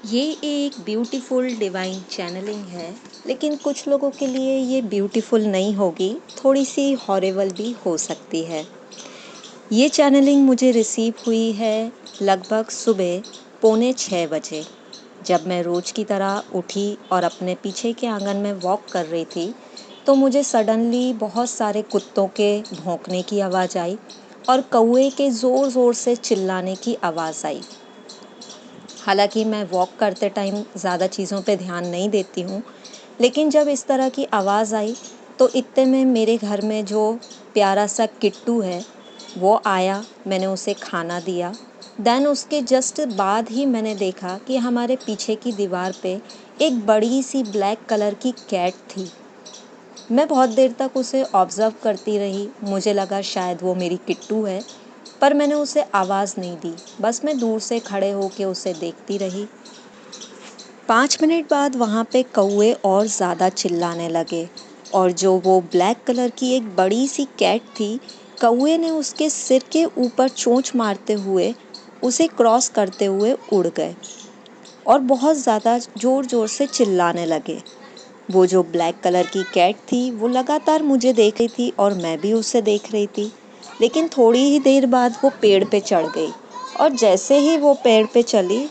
ये एक beautiful divine channelling है, लेकिन कुछ लोगों के लिए ये ब्यूटीफुल नहीं होगी, थोड़ी सी हॉरिबल भी हो सकती है। ये चैनलिंग मुझे रिसीव हुई है लगभग सुबह 5:45 बजे। जब मैं रोज़ की तरह उठी और अपने पीछे के आंगन में वॉक कर रही थी, तो मुझे सडनली बहुत सारे कुत्तों के भौंकने की आवाज़ आई और कौवे के ज़ोर ज़ोर से चिल्लाने की आवाज़ आई। हालांकि मैं वॉक करते टाइम ज़्यादा चीज़ों पे ध्यान नहीं देती हूँ, लेकिन जब इस तरह की आवाज़ आई तो इतने में मेरे घर में जो प्यारा सा किट्टू है वो आया। मैंने उसे खाना दिया। देन उसके जस्ट बाद ही मैंने देखा कि हमारे पीछे की दीवार पे एक बड़ी सी ब्लैक कलर की कैट थी। मैं बहुत देर तक उसे ऑब्ज़र्व करती रही। मुझे लगा शायद वो मेरी किट्टू है, पर मैंने उसे आवाज़ नहीं दी। बस मैं दूर से खड़े होके उसे देखती रही। 5 मिनट बाद वहाँ पे कौवे और ज़्यादा चिल्लाने लगे और जो वो ब्लैक कलर की एक बड़ी सी कैट थी, कौवे ने उसके सिर के ऊपर चोंच मारते हुए उसे क्रॉस करते हुए उड़ गए और बहुत ज़्यादा ज़ोर ज़ोर से चिल्लाने लगे। वो जो ब्लैक कलर की कैट थी वो लगातार मुझे देख रही थी और मैं भी उसे देख रही थी। लेकिन थोड़ी ही देर बाद वो पेड़ पे चढ़ गई और जैसे ही वो पेड़ पे चली,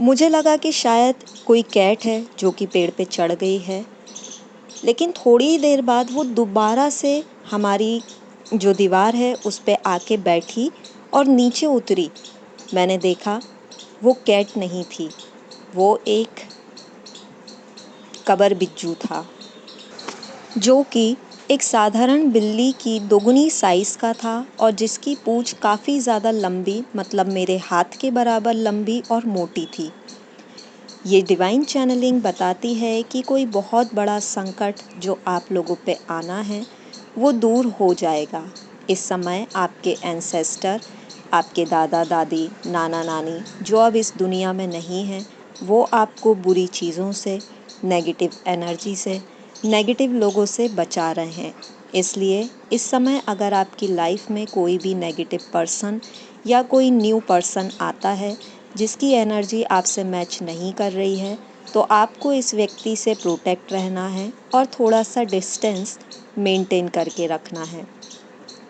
मुझे लगा कि शायद कोई कैट है जो कि पेड़ पे चढ़ गई है। लेकिन थोड़ी ही देर बाद वो दोबारा से हमारी जो दीवार है उस पे आके बैठी और नीचे उतरी। मैंने देखा वो कैट नहीं थी, वो एक कबर बिज्जू था, जो कि एक साधारण बिल्ली की दोगुनी साइज़ का था और जिसकी पूँछ काफ़ी ज़्यादा लंबी, मतलब मेरे हाथ के बराबर लंबी और मोटी थी। ये डिवाइन चैनलिंग बताती है कि कोई बहुत बड़ा संकट जो आप लोगों पे आना है वो दूर हो जाएगा। इस समय आपके एंसेस्टर, आपके दादा दादी, नाना नानी जो अब इस दुनिया में नहीं हैं, वो आपको बुरी चीज़ों से, नेगेटिव एनर्जी से, नेगेटिव लोगों से बचा रहे हैं। इसलिए इस समय अगर आपकी लाइफ में कोई भी नेगेटिव पर्सन या कोई न्यू पर्सन आता है जिसकी एनर्जी आपसे मैच नहीं कर रही है, तो आपको इस व्यक्ति से प्रोटेक्ट रहना है और थोड़ा सा डिस्टेंस मेंटेन करके रखना है।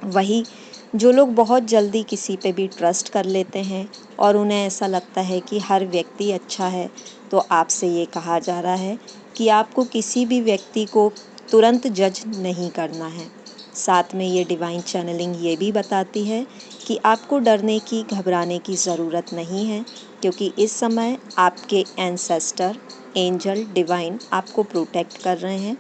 वही जो लोग बहुत जल्दी किसी पे भी ट्रस्ट कर लेते हैं और उन्हें ऐसा लगता है कि हर व्यक्ति अच्छा है, तो आपसे ये कहा जा रहा है कि आपको किसी भी व्यक्ति को तुरंत जज नहीं करना है। साथ में ये डिवाइन चैनलिंग ये भी बताती है कि आपको डरने की, घबराने की ज़रूरत नहीं है, क्योंकि इस समय आपके एंसेस्टर, एंजल, डिवाइन आपको प्रोटेक्ट कर रहे हैं।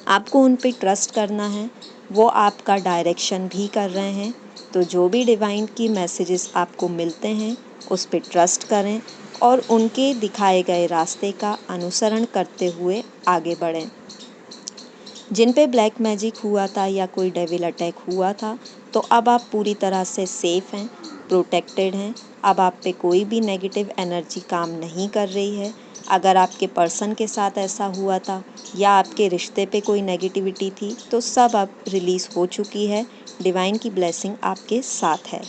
आपको उन पे ट्रस्ट करना है, वो आपका डायरेक्शन भी कर रहे हैं। तो जो भी डिवाइन की मैसेजेस आपको मिलते हैं उस पे ट्रस्ट करें और उनके दिखाए गए रास्ते का अनुसरण करते हुए आगे बढ़ें। जिन पे ब्लैक मैजिक हुआ था या कोई डेविल अटैक हुआ था, तो अब आप पूरी तरह से सेफ़ हैं, प्रोटेक्टेड हैं। अब आप पे कोई भी नेगेटिव एनर्जी काम नहीं कर रही है। अगर आपके पर्सन के साथ ऐसा हुआ था या आपके रिश्ते पे कोई नेगेटिविटी थी, तो सब अब रिलीज़ हो चुकी है। डिवाइन की ब्लेसिंग आपके साथ है।